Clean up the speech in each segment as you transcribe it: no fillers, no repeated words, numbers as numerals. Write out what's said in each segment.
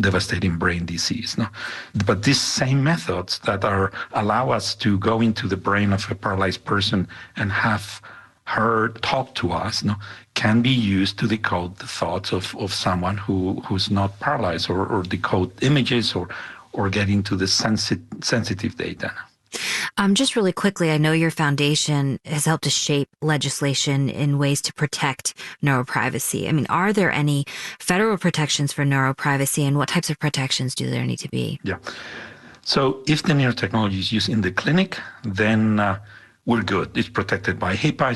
devastating brain disease. No? But these same methods that allow us to go into the brain of a paralyzed person and have her talk to us, can be used to decode the thoughts of someone who's not paralyzed, or decode images, or get into the sensitive data. Just really quickly, I know your foundation has helped to shape legislation in ways to protect neuroprivacy. I mean, are there any federal protections for neuroprivacy, and what types of protections do there need to be? Yeah. So if the neurotechnology is used in the clinic, then we're good. It's protected by HIPAA.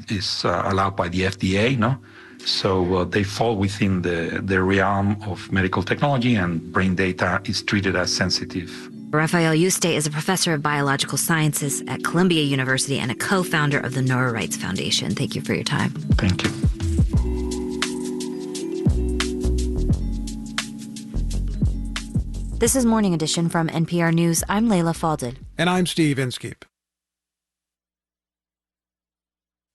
It's allowed by the FDA. No. So they fall within the realm of medical technology, and brain data is treated as sensitive. Rafael Yuste is a professor of biological sciences at Columbia University and a co-founder of the NeuroRights Foundation. Thank you for your time. Thank you. This is Morning Edition from NPR News. I'm Leila Fadel. And I'm Steve Inskeep.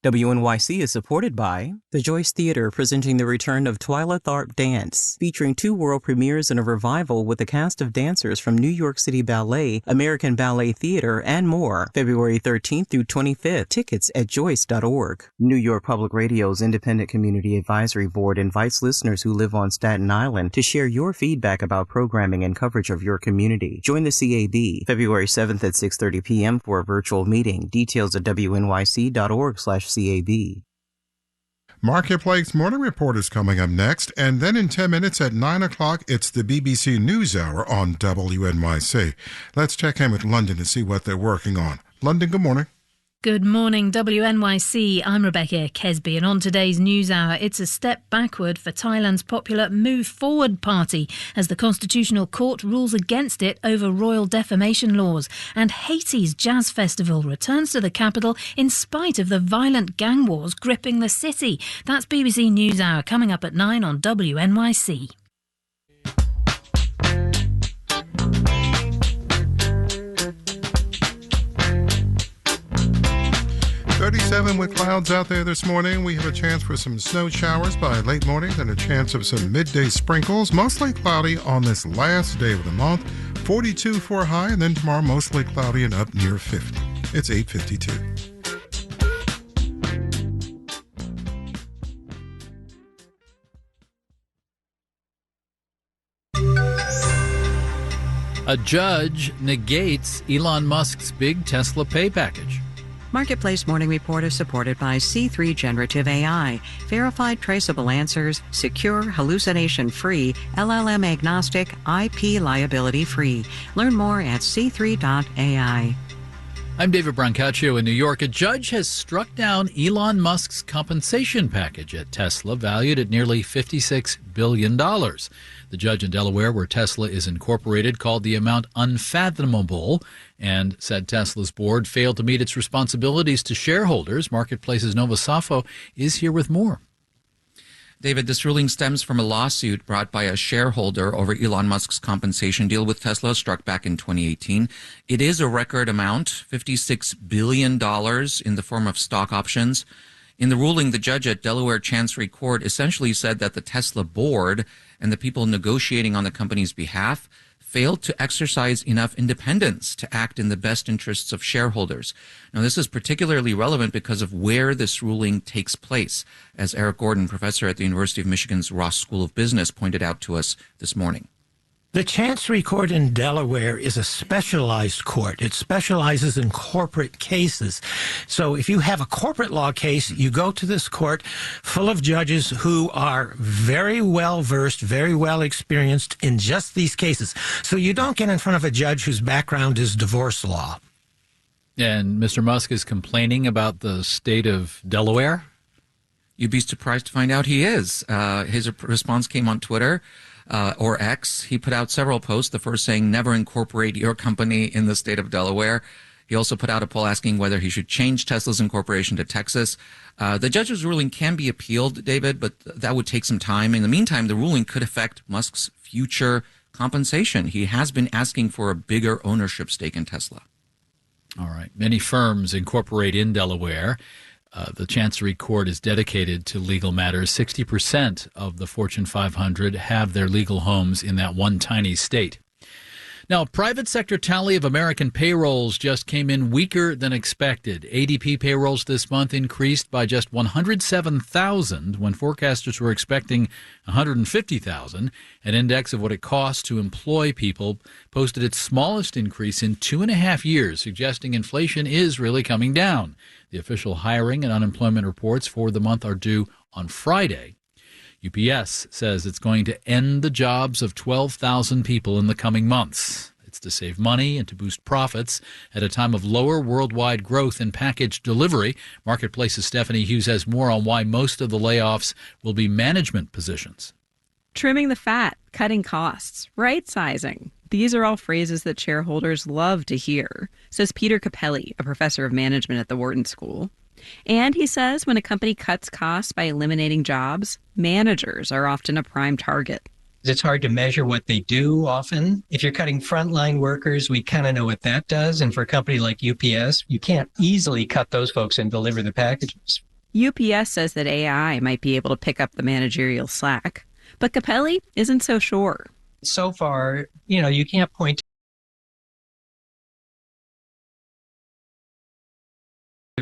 WNYC is supported by the Joyce Theater, presenting the return of Twyla Tharp Dance, featuring 2 world premieres and a revival with a cast of dancers from New York City Ballet, American Ballet Theater, and more. February 13th through 25th. Tickets at joyce.org. New York Public Radio's Independent Community Advisory Board invites listeners who live on Staten Island to share your feedback about programming and coverage of your community. Join the CAB February 7th at 6:30 p.m. for a virtual meeting. Details at wnyc.org/CAB. Marketplace Morning Report is coming up next, and then in 10 minutes at 9 o'clock, it's the BBC NewsHour on WNYC. Let's check in with London to see what they're working on. London, good morning. Good morning, WNYC. I'm Rebecca Kesby, and on today's NewsHour, it's a step backward for Thailand's popular Move Forward Party as the Constitutional Court rules against it over royal defamation laws. And Haiti's Jazz Festival returns to the capital in spite of the violent gang wars gripping the city. That's BBC NewsHour coming up at 9 on WNYC. 37 with clouds out there this morning. We have a chance for some snow showers by late morning, then a chance of some midday sprinkles. Mostly cloudy on this last day of the month. 42 for a high, and then tomorrow mostly cloudy and up near 50. It's 8:52. A judge negates Elon Musk's big Tesla pay package. Marketplace Morning Report is supported by C3 Generative AI, verified traceable answers, secure, hallucination-free, LLM-agnostic, IP liability-free. Learn more at c3.ai. I'm David Brancaccio in New York. A judge has struck down Elon Musk's compensation package at Tesla, valued at nearly $56 billion. The judge in Delaware, where Tesla is incorporated, called the amount unfathomable and said Tesla's board failed to meet its responsibilities to shareholders. Marketplace's Nova Safo is here with more. David, this ruling stems from a lawsuit brought by a shareholder over Elon Musk's compensation deal with Tesla, struck back in 2018. It is a record amount, $56 billion in the form of stock options. In the ruling, the judge at Delaware Chancery Court essentially said that the Tesla board and the people negotiating on the company's behalf failed to exercise enough independence to act in the best interests of shareholders. Now, this is particularly relevant because of where this ruling takes place, as Eric Gordon, professor at the University of Michigan's Ross School of Business, pointed out to us this morning. The Chancery Court in Delaware is a specialized court. It specializes in corporate cases. So if you have a corporate law case, you go to this court full of judges who are very well versed, very well experienced in just these cases. So you don't get in front of a judge whose background is divorce law. And Mr. Musk is complaining about the state of Delaware? You'd be surprised to find out he is. His response came on Twitter. Or X. He put out several posts, the first saying, never incorporate your company in the state of Delaware. He also put out a poll asking whether he should change Tesla's incorporation to Texas. The judge's ruling can be appealed, David, but that would take some time. In the meantime, the ruling could affect Musk's future compensation. He has been asking for a bigger ownership stake in Tesla. All right. Many firms incorporate in Delaware. The Chancery Court is dedicated to legal matters. 60% of the Fortune 500 have their legal homes in that one tiny state. Now, private sector tally of American payrolls just came in weaker than expected. ADP payrolls this month increased by just 107,000 when forecasters were expecting 150,000. An index of what it costs to employ people posted its smallest increase in 2.5 years, suggesting inflation is really coming down. The official hiring and unemployment reports for the month are due on Friday. UPS says it's going to end the jobs of 12,000 people in the coming months. It's to save money and to boost profits at a time of lower worldwide growth in package delivery. Marketplace's Stephanie Hughes has more on why most of the layoffs will be management positions. Trimming the fat, cutting costs, right-sizing. These are all phrases that shareholders love to hear, says Peter Capelli, a professor of management at the Wharton School. And he says when a company cuts costs by eliminating jobs, managers are often a prime target. It's hard to measure what they do often. If you're cutting frontline workers, we kind of know what that does. And for a company like UPS, you can't easily cut those folks and deliver the packages. UPS says that AI might be able to pick up the managerial slack. But Capelli isn't so sure. So far, you can't point to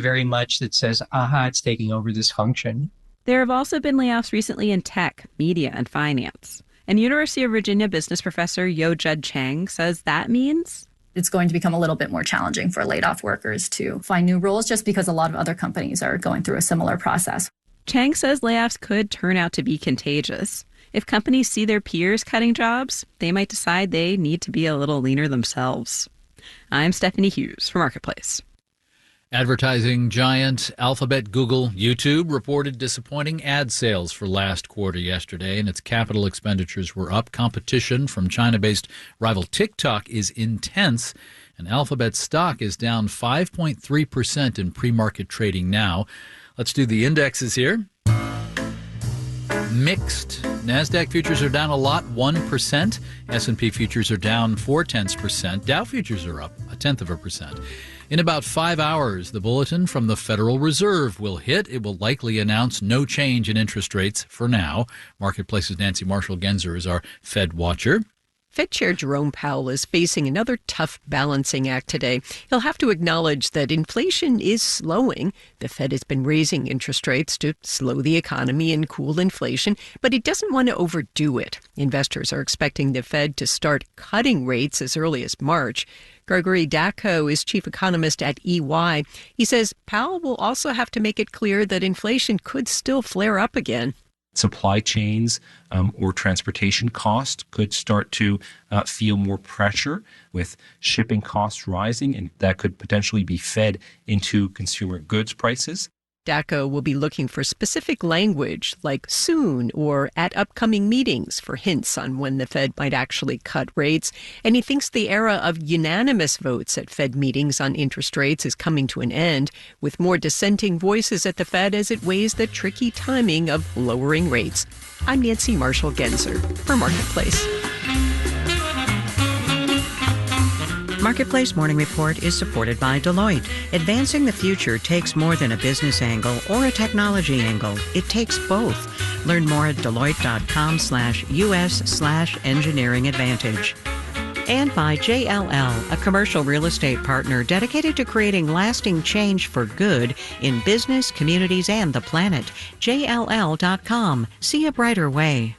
very much that says, it's taking over this function. There have also been layoffs recently in tech, media, and finance. And University of Virginia business professor Yo Jud Chang says that means it's going to become a little bit more challenging for laid-off workers to find new roles just because a lot of other companies are going through a similar process. Chang says layoffs could turn out to be contagious. If companies see their peers cutting jobs, they might decide they need to be a little leaner themselves. I'm Stephanie Hughes for Marketplace. Advertising giant Alphabet, Google, YouTube reported disappointing ad sales for last quarter yesterday, and its capital expenditures were up. Competition from China-based rival TikTok is intense, and Alphabet's stock is down 5.3% in pre-market trading now. Let's do the indexes here. Mixed. NASDAQ futures are down a lot, 1%. S&P futures are down 0.4%. Dow futures are up 0.1%. In about 5 hours, the bulletin from the Federal Reserve will hit. It will likely announce no change in interest rates for now. Marketplace's Nancy Marshall-Genzer is our Fed watcher. Fed Chair Jerome Powell is facing another tough balancing act today. He'll have to acknowledge that inflation is slowing. The Fed has been raising interest rates to slow the economy and cool inflation, but he doesn't want to overdo it. Investors are expecting the Fed to start cutting rates as early as March. Gregory Dacko is chief economist at EY. He says Powell will also have to make it clear that inflation could still flare up again. Supply chains or transportation costs could start to feel more pressure with shipping costs rising, and that could potentially be fed into consumer goods prices. Dacko will be looking for specific language like soon or at upcoming meetings for hints on when the Fed might actually cut rates. And he thinks the era of unanimous votes at Fed meetings on interest rates is coming to an end, with more dissenting voices at the Fed as it weighs the tricky timing of lowering rates. I'm Nancy Marshall-Genzer for Marketplace. Marketplace Morning Report is supported by Deloitte. Advancing the future takes more than a business angle or a technology angle. It takes both. Learn more at Deloitte.com/US/engineering advantage. And by JLL, a commercial real estate partner dedicated to creating lasting change for good in business, communities, and the planet. JLL.com. See a brighter way.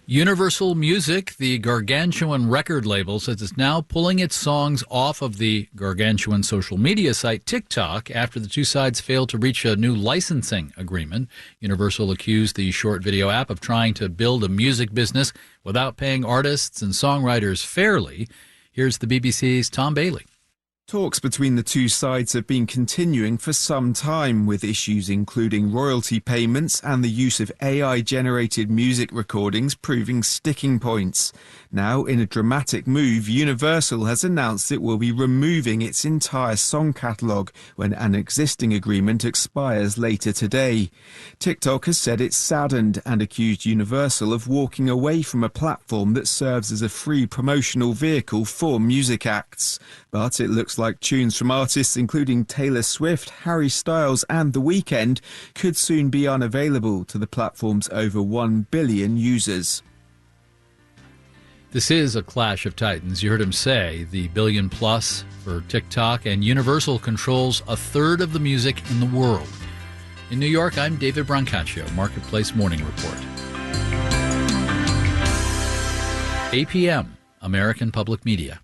Universal Music, the gargantuan record label, says it's now pulling its songs off of the gargantuan social media site TikTok after the two sides failed to reach a new licensing agreement. Universal accused the short video app of trying to build a music business without paying artists and songwriters fairly. Here's the BBC's Tom Bailey. Talks between the two sides have been continuing for some time, with issues including royalty payments and the use of AI-generated music recordings proving sticking points. Now, in a dramatic move, Universal has announced it will be removing its entire song catalogue when an existing agreement expires later today. TikTok has said it's saddened and accused Universal of walking away from a platform that serves as a free promotional vehicle for music acts. But it looks looks like tunes from artists including Taylor Swift, Harry Styles and The Weeknd could soon be unavailable to the platform's over 1 billion users. This is a clash of titans. You heard him say the billion plus for TikTok, and Universal controls a third of the music in the world. In New York, I'm David Brancaccio, Marketplace Morning Report. APM, American Public Media.